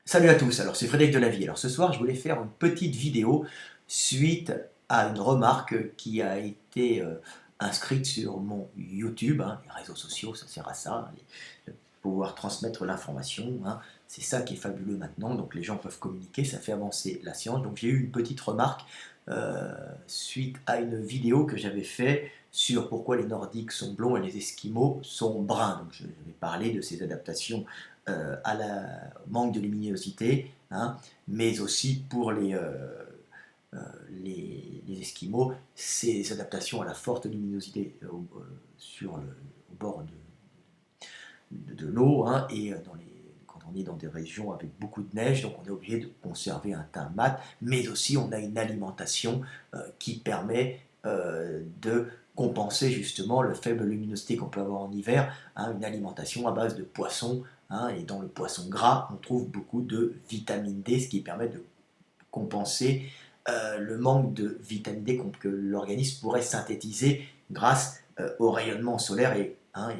Salut à tous, alors c'est Frédéric Delavie. Alors ce soir je voulais faire une petite vidéo suite à une remarque qui a été inscrite sur mon YouTube, hein, les réseaux sociaux ça sert à ça, pouvoir transmettre l'information, hein, c'est ça qui est fabuleux maintenant, donc les gens peuvent communiquer, ça fait avancer la science. Donc j'ai eu une petite remarque suite à une vidéo que j'avais fait sur pourquoi les Nordiques sont blonds et les Esquimaux sont bruns. Donc je vais parler de ces adaptations à la manque de luminosité, hein, mais aussi pour les Esquimaux, ces adaptations à la forte luminosité sur au bord de l'eau, hein, et quand on est dans des régions avec beaucoup de neige, donc on est obligé de conserver un teint mat, mais aussi on a une alimentation qui permet de compenser justement le faible luminosité qu'on peut avoir en hiver, hein, une alimentation à base de poissons, hein, et dans le poisson gras on trouve beaucoup de vitamine D, ce qui permet de compenser le manque de vitamine D que l'organisme pourrait synthétiser grâce au rayonnement solaire et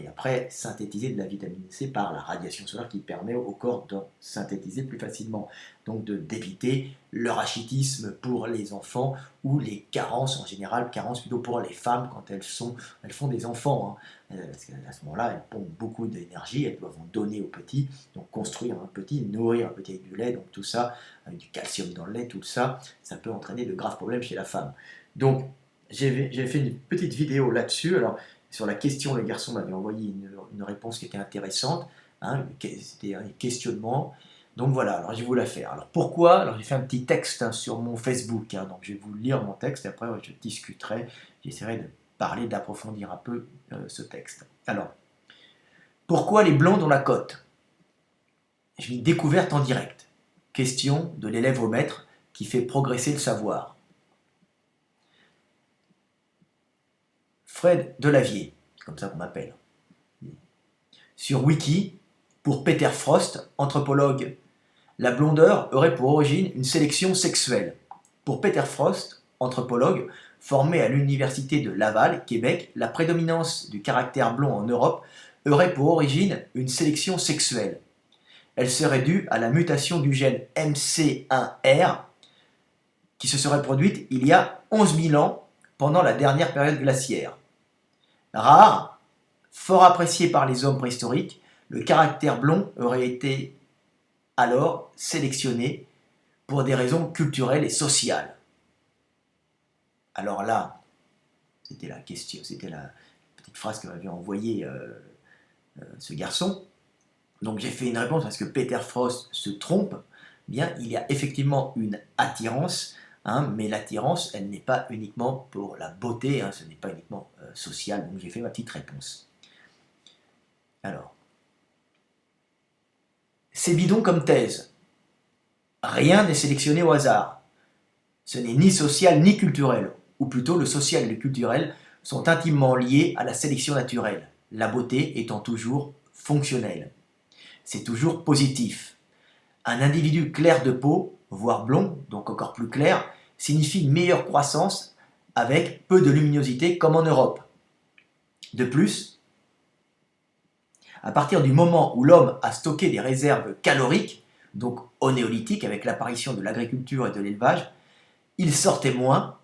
après synthétiser de la vitamine C par la radiation solaire qui permet au corps de synthétiser plus facilement. Donc d'éviter le rachitisme pour les enfants ou les carences en général, carences plutôt pour les femmes quand elles font des enfants. Hein. Parce qu'à ce moment-là, elles pompent beaucoup d'énergie, elles doivent en donner aux petits, donc construire un petit, nourrir un petit avec du lait, donc tout ça, avec du calcium dans le lait, tout ça, ça peut entraîner de graves problèmes chez la femme. Donc j'ai fait une petite vidéo là-dessus. Alors sur la question, le garçon m'avait envoyé une réponse qui était intéressante, hein, c'était un questionnement. Donc voilà, alors je vais vous la faire. Alors pourquoi? Alors j'ai fait un petit texte, hein, sur mon Facebook, hein, donc je vais vous lire mon texte et après je discuterai, j'essaierai de parler, d'approfondir un peu ce texte. Alors, pourquoi les blondes ont la cote? J'ai une découverte en direct. Question de l'élève au maître qui fait progresser le savoir. Fred Delavier, c'est comme ça qu'on m'appelle. Sur Wiki, pour Peter Frost, anthropologue, la blondeur aurait pour origine une sélection sexuelle. Pour Peter Frost, anthropologue, formé à l'université de Laval, Québec, la prédominance du caractère blond en Europe aurait pour origine une sélection sexuelle. Elle serait due à la mutation du gène MC1R qui se serait produite il y a 11 000 ans pendant la dernière période glaciaire. Rare, fort apprécié par les hommes préhistoriques, le caractère blond aurait été alors sélectionné pour des raisons culturelles et sociales. Alors là, c'était la question, c'était la petite phrase que m'avait envoyée ce garçon. Donc j'ai fait une réponse parce que Peter Frost se trompe. Bien, il y a effectivement une attirance, hein, mais l'attirance, elle n'est pas uniquement pour la beauté, hein, ce n'est pas uniquement social. Donc j'ai fait ma petite réponse. Alors, c'est bidon comme thèse. Rien n'est sélectionné au hasard. Ce n'est ni social ni culturel, ou plutôt le social et le culturel sont intimement liés à la sélection naturelle, la beauté étant toujours fonctionnelle. C'est toujours positif. Un individu clair de peau, voire blond, donc encore plus clair, signifie une meilleure croissance avec peu de luminosité comme en Europe. De plus, à partir du moment où l'homme a stocké des réserves caloriques, donc au néolithique avec l'apparition de l'agriculture et de l'élevage, il sortait moins,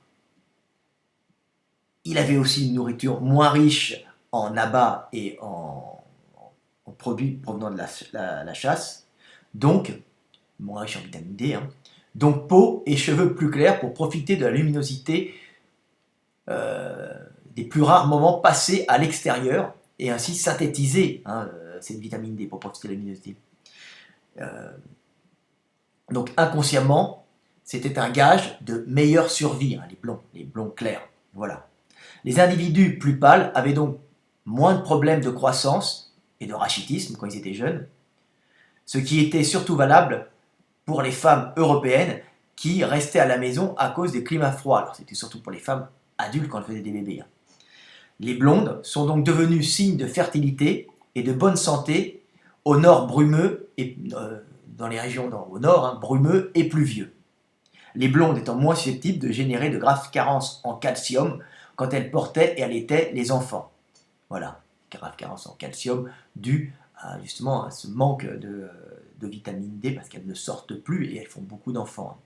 il avait aussi une nourriture moins riche en abats et en produits provenant de la chasse, donc moins riche en vitamine D, hein. Donc peau et cheveux plus clairs pour profiter de la luminosité des plus rares moments passés à l'extérieur et ainsi synthétiser, hein, cette vitamine D pour profiter de la luminosité. Donc inconsciemment, c'était un gage de meilleure survie, hein, les blonds clairs. Voilà. Les individus plus pâles avaient donc moins de problèmes de croissance et de rachitisme quand ils étaient jeunes, ce qui était surtout valable pour les femmes européennes qui restaient à la maison à cause des climats froids. Alors c'était surtout pour les femmes adultes quand elles faisaient des bébés. Les blondes sont donc devenues signe de fertilité et de bonne santé au nord brumeux et dans les régions au nord, hein, brumeux et pluvieux. Les blondes étant moins susceptibles de générer de graves carences en calcium quand elles portaient et allaitaient les enfants. Voilà, graves carences en calcium dues justement à ce manque de vitamine D parce qu'elles ne sortent plus et elles font beaucoup d'enfants.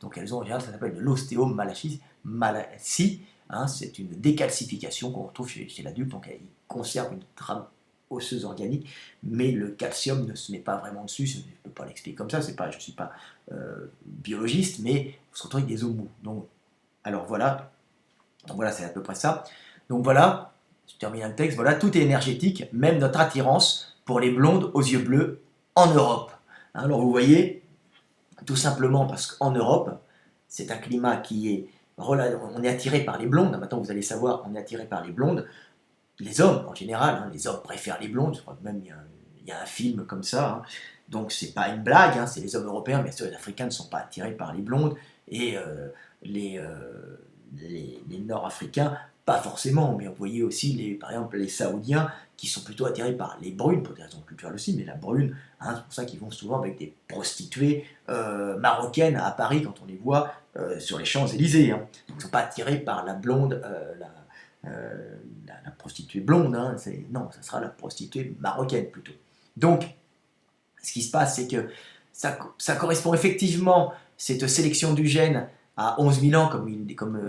Donc elles ont en général, ça s'appelle de l'ostéomalacie, hein, c'est une décalcification qu'on retrouve chez l'adulte, donc il conserve une trame osseuse organique, mais le calcium ne se met pas vraiment dessus, je ne peux pas l'expliquer comme ça, je ne suis pas biologiste, mais on se retrouve avec des os mous. Donc, alors voilà, c'est à peu près ça. Donc voilà, je termine le texte, voilà, tout est énergétique, même notre attirance pour les blondes aux yeux bleus en Europe. Alors vous voyez, tout simplement parce qu'en Europe, c'est un climat qui est... On est attiré par les blondes, maintenant vous allez savoir, on est attiré par les blondes. Les hommes, en général, hein, les hommes préfèrent les blondes, je crois que même il y a un film comme ça, hein. Donc c'est pas une blague, hein, c'est les hommes européens, bien sûr les Africains ne sont pas attirés par les blondes, et les, Nord-Africains, pas forcément, mais vous voyez aussi, par exemple, les Saoudiens, qui sont plutôt attirés par les brunes, pour des raisons culturelles aussi, mais la brune, hein, c'est pour ça qu'ils vont souvent avec des prostituées marocaines à Paris, quand on les voit sur les Champs-Élysées. Hein. Ils ne sont pas attirés par la blonde, la prostituée blonde, hein, non, ça sera la prostituée marocaine plutôt. Donc, ce qui se passe, c'est que ça correspond effectivement, cette sélection du gène, à 11 000 ans, comme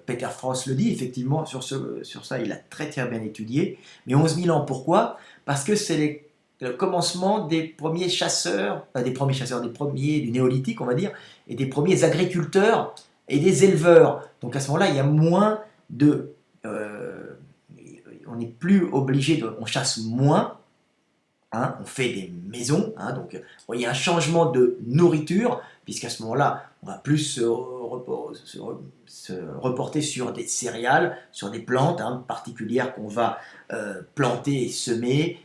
Peter Frost le dit, effectivement, sur ça, il a très très bien étudié. Mais 11 000 ans, pourquoi? Parce que c'est le commencement des premiers chasseurs, du néolithique, on va dire, et des premiers agriculteurs et des éleveurs. Donc à ce moment-là, il y a moins de... on n'est plus obligé on chasse moins, hein, on fait des maisons, hein, donc il y a un changement de nourriture, puisqu'à ce moment-là, on va plus se reporter sur des céréales, sur des plantes particulières qu'on va planter et semer,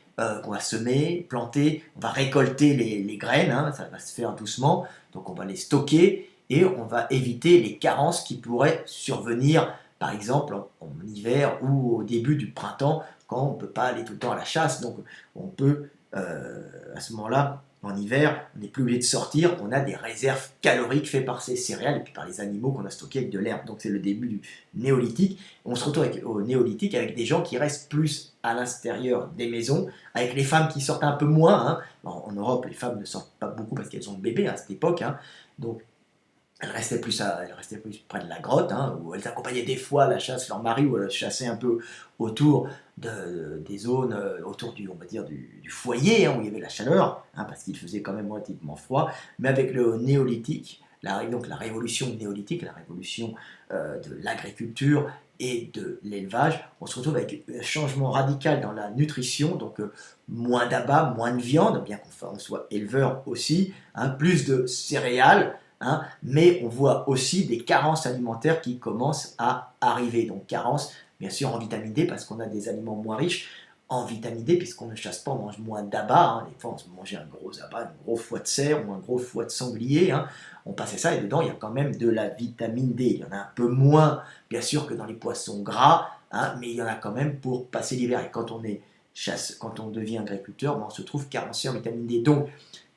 planter, on va récolter les graines, hein, ça va se faire doucement, donc on va les stocker et on va éviter les carences qui pourraient survenir, par exemple en hiver ou au début du printemps, quand on ne peut pas aller tout le temps à la chasse, donc on peut, à ce moment-là, en hiver, on n'est plus obligé de sortir, on a des réserves caloriques faites par ces céréales et puis par les animaux qu'on a stockés avec de l'herbe. Donc c'est le début du néolithique. On se retrouve au néolithique avec des gens qui restent plus à l'extérieur des maisons, avec les femmes qui sortent un peu moins. Hein. En Europe, les femmes ne sortent pas beaucoup parce qu'elles ont le bébé à cette époque. Hein. Donc elles restaient plus près de la grotte, hein, où elles accompagnaient des fois la chasse leur mari, ou elles chassaient un peu autour des zones, autour on va dire, du foyer, hein, où il y avait la chaleur, hein, parce qu'il faisait quand même relativement froid. Mais avec le néolithique, donc la révolution néolithique, la révolution de l'agriculture et de l'élevage, on se retrouve avec un changement radical dans la nutrition, donc moins d'abats, moins de viande, bien qu'on soit éleveur aussi, hein, plus de céréales, hein, mais on voit aussi des carences alimentaires qui commencent à arriver. Donc carences, bien sûr, en vitamine D, parce qu'on a des aliments moins riches en vitamine D, puisqu'on ne chasse pas, on mange moins d'abats. Hein. Des fois, on se mangeait un gros abat, un gros foie de cerf ou un gros foie de sanglier. Hein. On passait ça et dedans, il y a quand même de la vitamine D. Il y en a un peu moins, bien sûr, que dans les poissons gras, hein, mais il y en a quand même pour passer l'hiver. Et quand on devient agriculteur, on se trouve carencé en vitamine D. Donc,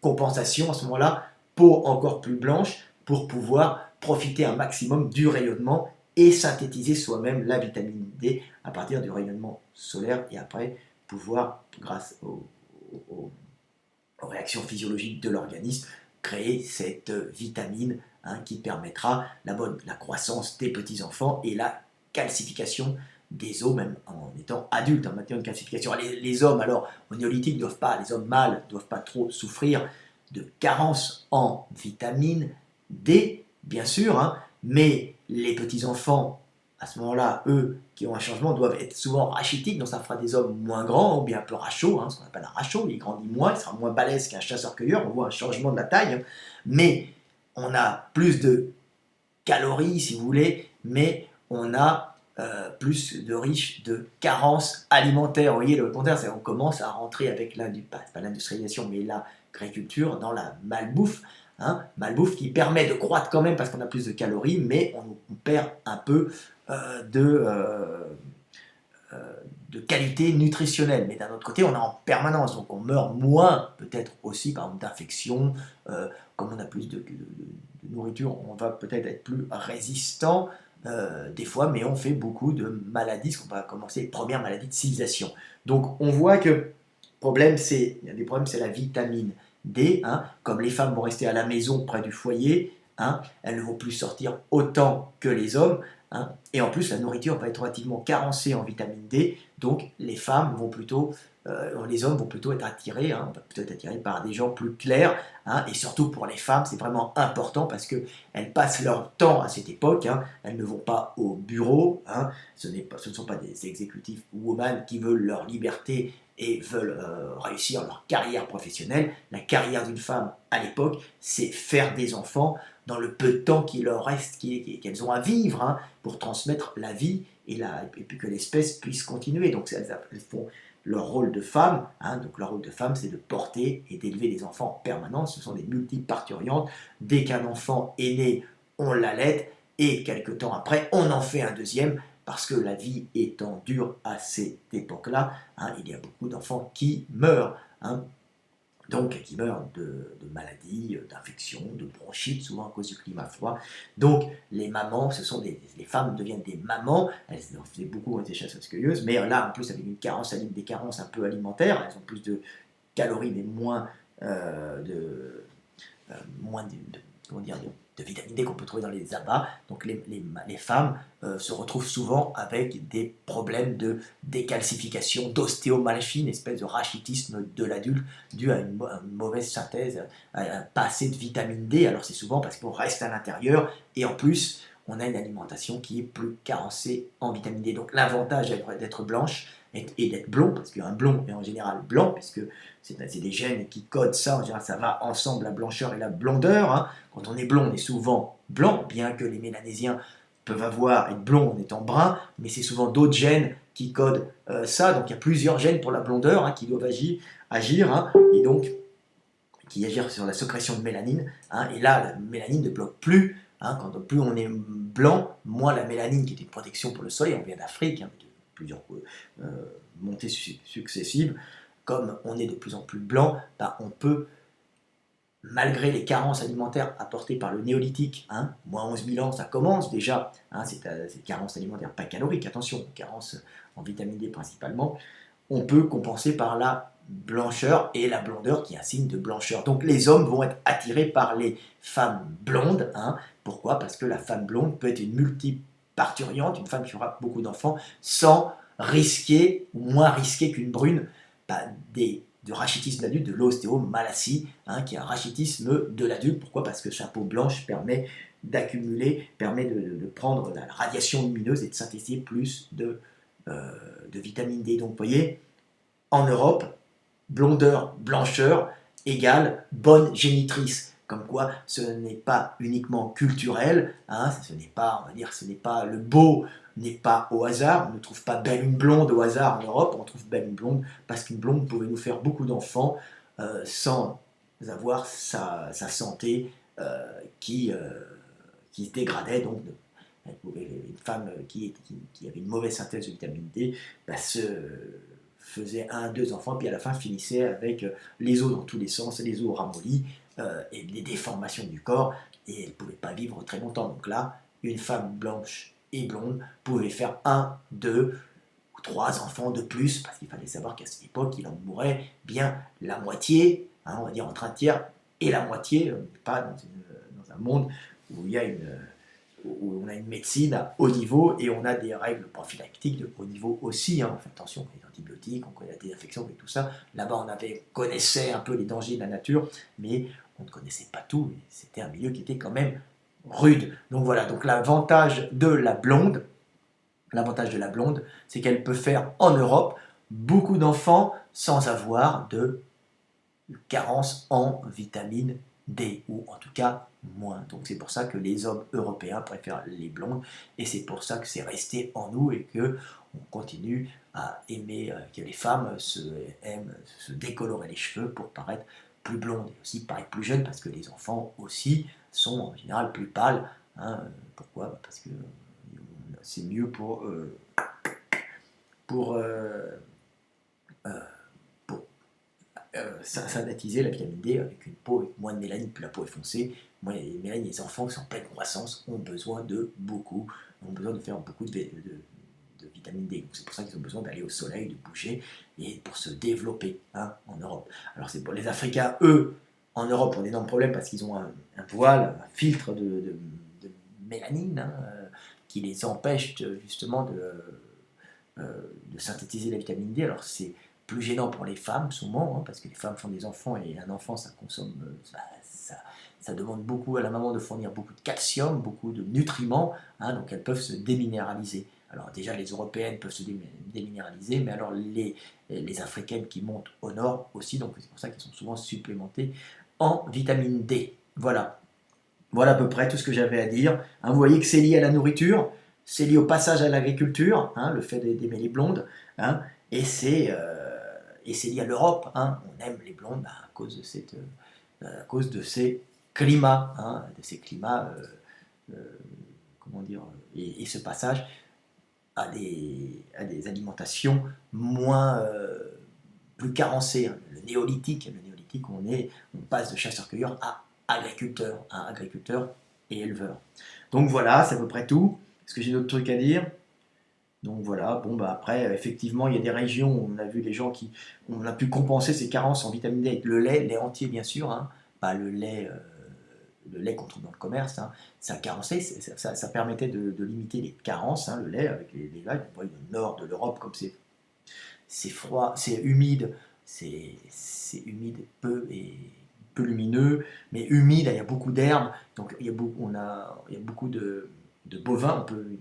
compensation à ce moment-là, peau encore plus blanche pour pouvoir profiter un maximum du rayonnement et synthétiser soi-même la vitamine D à partir du rayonnement solaire et après pouvoir, grâce aux réactions physiologiques de l'organisme, créer cette vitamine qui permettra la croissance des petits-enfants et la calcification des os, même en étant adultes, en matière de calcification. Les hommes, alors, au néolithique, les hommes mâles ne doivent pas trop souffrir de carence en vitamine D, bien sûr, hein, mais les petits-enfants, à ce moment-là, eux, qui ont un changement, doivent être souvent rachitiques, donc ça fera des hommes moins grands, ou bien un peu rachauds, hein, ce qu'on appelle un rachot, il grandit moins, il sera moins balèze qu'un chasseur-cueilleur, on voit un changement de la taille, hein, mais on a plus de calories, si vous voulez, mais on a plus de riches de carences alimentaires. Vous voyez, le contraire, c'est qu'on commence à rentrer avec pas l'industrialisation, mais l'agriculture dans la malbouffe, hein, malbouffe qui permet de croître quand même parce qu'on a plus de calories, mais on perd un peu de qualité nutritionnelle. Mais d'un autre côté, on est en permanence, donc on meurt moins, peut-être aussi par exemple d'infections, comme on a plus de nourriture, on va peut-être être plus résistant des fois, mais on fait beaucoup de maladies, ce qu'on va commencer les premières maladies de civilisation. Donc on voit que il y a des problèmes, c'est la vitamine D, hein, comme les femmes vont rester à la maison près du foyer, hein, elles ne vont plus sortir autant que les hommes, hein, et en plus la nourriture va être relativement carencée en vitamine D, donc les femmes vont plutôt, les hommes vont plutôt être attirés, hein, on va plutôt être attirés par des gens plus clairs, hein, et surtout pour les femmes c'est vraiment important parce qu'elles passent leur temps à cette époque, hein, elles ne vont pas au bureau, hein, ce ne sont pas des exécutifs women qui veulent leur liberté et veulent réussir leur carrière professionnelle. La carrière d'une femme à l'époque, c'est faire des enfants dans le peu de temps qu'il leur reste, qu'elles ont à vivre, hein, pour transmettre la vie et puis que l'espèce puisse continuer. Donc elles font leur rôle de femme, hein, donc leur rôle de femme c'est de porter et d'élever des enfants en permanence, ce sont des multiparturiantes, dès qu'un enfant est né, on l'allaite, et quelques temps après, on en fait un deuxième, parce que la vie étant dure à cette époque-là, hein, il y a beaucoup d'enfants qui meurent, hein, donc qui meurent de maladies, d'infections, de bronchites, souvent à cause du climat froid. Donc les mamans, les femmes deviennent des mamans, elles en faisaient beaucoup, elles étaient chasseuses-cueilleuses, mais là en plus avec des carences un peu alimentaires, elles ont plus de calories mais moins moins comment dire, de vitamine D qu'on peut trouver dans les abats. Donc les femmes se retrouvent souvent avec des problèmes de décalcification, d'ostéomalchie, une espèce de rachitisme de l'adulte dû à une mauvaise synthèse, à pas assez de vitamine D. Alors c'est souvent parce qu'on reste à l'intérieur et en plus on a une alimentation qui est plus carencée en vitamine D. Donc l'avantage d'être blanche et d'être blond, parce qu'un blond est en général blanc, puisque c'est des gènes qui codent ça, en général ça va ensemble, la blancheur et la blondeur, hein. Quand on est blond, on est souvent blanc, bien que les mélanésiens peuvent être blonds en étant bruns, mais c'est souvent d'autres gènes qui codent ça, donc il y a plusieurs gènes pour la blondeur, hein, qui doivent agir, hein, et donc qui agissent sur la sécrétion de mélanine, hein, et là la mélanine ne bloque plus, hein, plus on est blanc, moins la mélanine qui est une protection pour le soleil, on vient d'Afrique, hein, de plusieurs montées successives, comme on est de plus en plus blanc, ben on peut, malgré les carences alimentaires apportées par le néolithique, hein, moins 11 000 ans, ça commence déjà, hein, c'est carences alimentaires, pas caloriques, attention, carences en vitamine D principalement, on peut compenser par la blancheur et la blondeur qui est un signe de blancheur. Donc les hommes vont être attirés par les femmes blondes, hein. Pourquoi? Parce que la femme blonde peut être une multiparturiante, une femme qui aura beaucoup d'enfants, sans risquer, ou moins risquer qu'une brune, bah, du rachitisme d'adulte, de l'ostéomalacie, hein, qui est un rachitisme de l'adulte. Pourquoi? Parce que sa peau blanche permet d'accumuler, permet de prendre la radiation lumineuse et de synthétiser plus de vitamine D. Donc vous voyez, en Europe, blondeur, blancheur égale bonne génitrice. Comme quoi, ce n'est pas uniquement culturel, hein, ce n'est pas, on va dire, ce n'est pas le beau, n'est pas au hasard. On ne trouve pas belle une blonde au hasard en Europe, on trouve belle une blonde parce qu'une blonde pouvait nous faire beaucoup d'enfants sans avoir sa santé qui se dégradait. Donc, une femme qui avait une mauvaise synthèse de vitamine D bah, faisait un, deux enfants, puis à la fin finissait avec les os dans tous les sens, les os ramollis et des déformations du corps, et elle ne pouvait pas vivre très longtemps. Donc là, une femme blanche et blonde pouvait faire un, deux ou trois enfants de plus, parce qu'il fallait savoir qu'à cette époque, il en mourait bien la moitié, hein, on va dire entre un tiers et la moitié, pas dans un monde où il y a où on a une médecine à haut niveau et on a des règles prophylactiques de haut niveau aussi, hein. On fait attention, on connaît les antibiotiques, on connaît la désinfection et tout ça. Là-bas, connaissait un peu les dangers de la nature, mais on ne connaissait pas tout. C'était un milieu qui était quand même rude. Donc voilà, donc l'avantage de la blonde, c'est qu'elle peut faire en Europe beaucoup d'enfants sans avoir de carence en vitamine D, ou en tout cas moins. Donc c'est pour ça que les hommes européens préfèrent les blondes, et c'est pour ça que c'est resté en nous et que on continue à aimer que les femmes aiment se décolorer les cheveux pour paraître plus blondes et aussi paraître plus jeunes, parce que les enfants aussi sont en général plus pâles, hein. Pourquoi? Parce que c'est mieux pour, pour synthétiser la vitamine D avec une peau avec moins de mélanine, plus la peau est foncée. Moi, les enfants qui sont en pleine croissance ont besoin de faire beaucoup de vitamine D. C'est pour ça qu'ils ont besoin d'aller au soleil, de bouger et pour se développer, hein, en Europe. Alors c'est pour les Africains, eux, En Europe, on a d'énormes problèmes parce qu'ils ont un voile, un filtre de mélanine, hein, qui les empêche justement de synthétiser la vitamine D. Alors c'est plus gênant pour les femmes souvent, hein, parce que les femmes font des enfants et un enfant ça consomme, ça demande beaucoup à la maman de fournir beaucoup de calcium, beaucoup de nutriments, hein, donc elles peuvent se déminéraliser. Alors déjà les Européennes peuvent se déminéraliser, mais alors les Africaines qui montent au nord aussi, donc c'est pour ça qu'elles sont souvent supplémentées en vitamine D. Voilà. Voilà à peu près tout ce que j'avais à dire. Hein, vous voyez que c'est lié à la nourriture, c'est lié au passage à l'agriculture, hein, le fait d'aimer les blondes, hein, et c'est lié à l'Europe. Hein. On aime les blondes à cause de ces climats, hein, comment dire, et ce passage à des alimentations plus carencées. Hein. Le néolithique, on passe de chasseur-cueilleur à agriculteur et éleveur. Donc voilà, c'est à peu près tout. Est-ce que j'ai d'autres trucs à dire? Donc voilà, bon bah après, effectivement, il y a des régions où on a vu des gens on a pu compenser ces carences en vitamine D avec le lait entier bien sûr, hein, pas le lait qu'on trouve dans le commerce, hein, ça carençait, ça permettait de limiter les carences, hein, le lait avec les vagues. On voit le nord de l'Europe comme c'est froid, c'est humide, c'est humide peu lumineux, mais humide, il y a beaucoup d'herbes, donc il y a beaucoup de bovins, on peut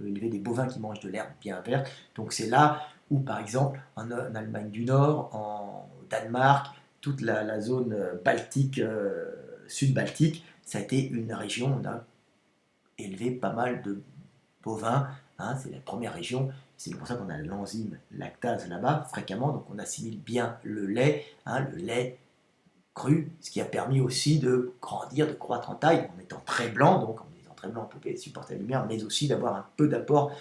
élever des bovins qui mangent de l'herbe bien verte, donc c'est là où par exemple en Allemagne du Nord, en Danemark, toute la zone baltique, sud-baltique, ça a été une région, on a élevé pas mal de bovins, hein, c'est la première région, c'est pour ça qu'on a l'enzyme lactase là-bas fréquemment, donc on assimile bien hein, le lait cru, ce qui a permis aussi de grandir, de croître en taille, en étant très blanc, donc en étant très blanc on pouvait supporter la lumière, mais aussi d'avoir un peu d'apport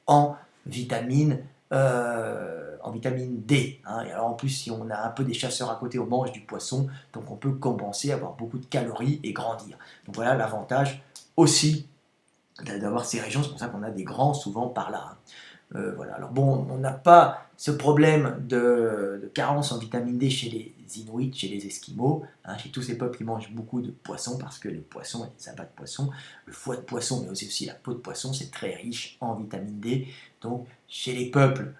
en vitamine, en vitamine D. Hein. Et alors en plus, si on a un peu des chasseurs à côté, on mange du poisson, donc on peut compenser, avoir beaucoup de calories et grandir. Donc voilà l'avantage aussi d'avoir ces régions, c'est pour ça qu'on a des grands souvent par là. Hein. Voilà. Alors bon, on n'a pas ce problème de carence en vitamine D chez les Inuits, chez les Esquimaux, hein, chez tous ces peuples qui mangent beaucoup de poissons, parce que les poissons et les abats de poissons, le foie de poisson, mais aussi la peau de poisson, c'est très riche en vitamine D. Donc chez les peuples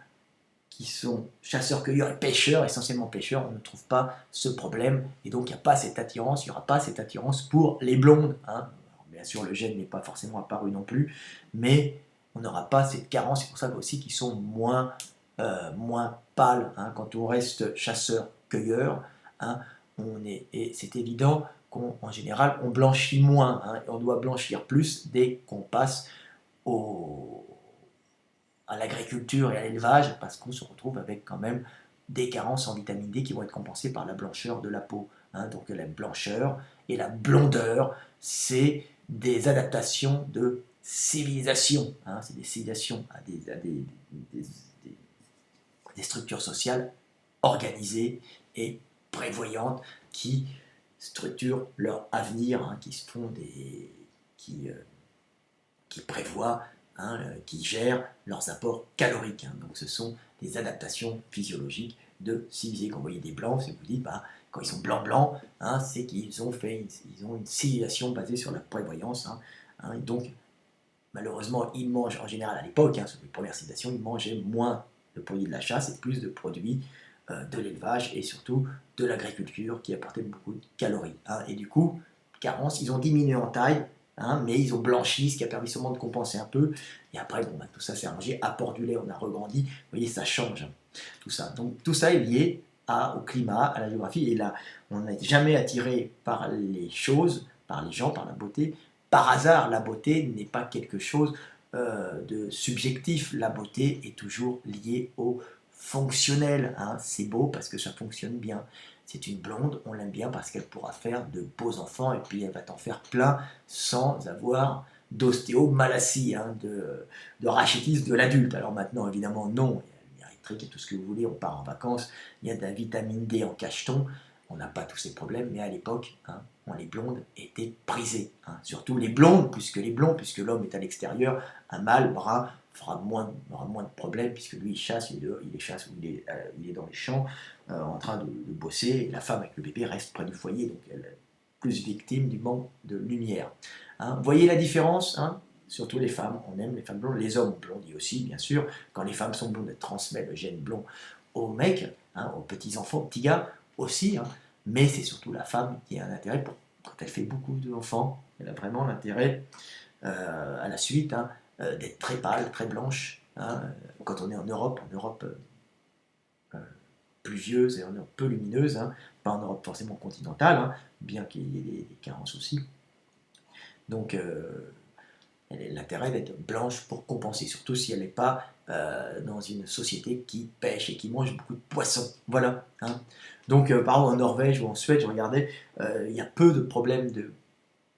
qui sont chasseurs-cueilleurs et pêcheurs, essentiellement pêcheurs, on ne trouve pas ce problème, et donc il n'y a pas cette attirance, il n'y aura pas cette attirance pour les blondes. Hein. Alors, bien sûr, le gène n'est pas forcément apparu non plus, mais on n'aura pas cette carence, c'est pour ça aussi qu'ils sont moins pâles. Hein. Quand on reste chasseur-cueilleur, hein, et c'est évident qu'en général, on blanchit moins, hein, et on doit blanchir plus dès qu'on passe à l'agriculture et à l'élevage, parce qu'on se retrouve avec quand même des carences en vitamine D qui vont être compensées par la blancheur de la peau. Hein. Donc la blancheur et la blondeur, c'est des adaptations de civilisation. Hein. C'est des civilisations à des structures sociales organisées et prévoyantes qui structurent leur avenir, hein, qui prévoient, hein, qui gèrent leurs apports caloriques. Hein. Donc ce sont des adaptations physiologiques de civiliser. Quand vous voyez des blancs, c'est que vous dites, bah, quand ils sont blancs, hein, c'est qu'ils ont une civilisation basée sur la prévoyance. Hein, hein, donc malheureusement, ils mangent en général à l'époque, hein, sur les premières civilisations, ils mangeaient moins de produits de la chasse et plus de produits de l'élevage et surtout de l'agriculture qui apportait beaucoup de calories. Hein. Et du coup, carence, ils ont diminué en taille, hein, mais ils ont blanchi, ce qui a permis seulement de compenser un peu. Et après, bon, bah, tout ça s'est arrangé. Apport du lait, on a regrandi. Vous voyez, ça change, hein, tout ça. Donc tout ça est lié au climat, à la géographie. Et là, on n'est jamais attiré par les choses, par les gens, par la beauté. Par hasard, la beauté n'est pas quelque chose de subjectif. La beauté est toujours liée au fonctionnel. Hein. C'est beau parce que ça fonctionne bien. C'est une blonde, on l'aime bien parce qu'elle pourra faire de beaux enfants et puis elle va t'en faire plein sans avoir d'ostéomalacie, hein, de rachitisme de l'adulte. Alors maintenant, évidemment, non. Il y a l'électrique et tout ce que vous voulez, on part en vacances, il y a de la vitamine D en cacheton, on n'a pas tous ces problèmes, mais à l'époque, hein, les blondes étaient prisées. Hein. Surtout les blondes, puisque l'homme est à l'extérieur, un mâle brun, aura moins de problèmes, puisque lui, il chasse, il chasse, ou il est dans les champs, en train de bosser, et la femme avec le bébé reste près du foyer, donc elle est plus victime du manque de lumière. Hein. Vous voyez la différence, hein? Surtout les femmes, on aime les femmes blondes, les hommes blondis aussi, bien sûr. Quand les femmes sont blondes, elles transmettent le gène blond aux mecs, hein, aux petits-enfants, aux petits gars aussi, hein. Mais c'est surtout la femme qui a un intérêt, quand elle fait beaucoup d'enfants, elle a vraiment l'intérêt à la suite, hein, d'être très pâle, très blanche. Hein, quand on est en Europe pluvieuse et en Europe peu lumineuse, hein, pas en Europe forcément continentale, hein, bien qu'il y ait des carences aussi. Donc, elle a l'intérêt d'être blanche pour compenser, surtout si elle n'est pas dans une société qui pêche et qui mange beaucoup de poissons. Voilà. Hein. Donc, par exemple, en Norvège ou en Suède, je regardais, il y a peu de problèmes de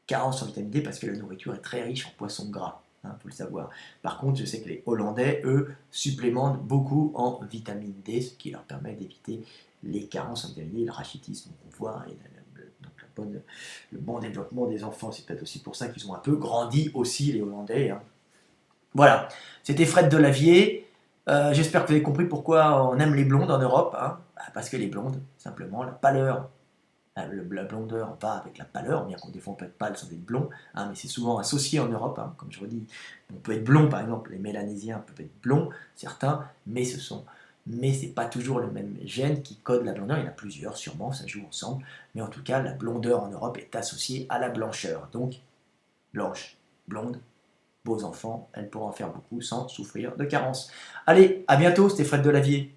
carence en vitamine D parce que la nourriture est très riche en poissons gras. Hein, faut le savoir. Par contre, je sais que les Hollandais, eux, supplémentent beaucoup en vitamine D, ce qui leur permet d'éviter les carences en vitamine D et le rachitisme. Donc, on voit le bon développement des enfants. C'est peut-être aussi pour ça qu'ils ont un peu grandi aussi, les Hollandais. Hein. Voilà, c'était Fred Delavier. J'espère que vous avez compris pourquoi on aime les blondes en Europe. Hein. Parce que les blondes, simplement, la pâleur, la blondeur va avec la pâleur, bien qu'on des fois on peut être pâle sans être blond, hein, mais c'est souvent associé en Europe. Hein, comme je vous dis, on peut être blond, par exemple, les Mélanésiens peuvent être blonds, certains, mais c'est pas toujours le même gène qui code la blondeur. Il y en a plusieurs, sûrement, ça joue ensemble. Mais en tout cas, la blondeur en Europe est associée à la blancheur. Donc, blanche, blonde, beaux enfants, elles pourront en faire beaucoup sans souffrir de carence. Allez, à bientôt, c'était Fred Delavier.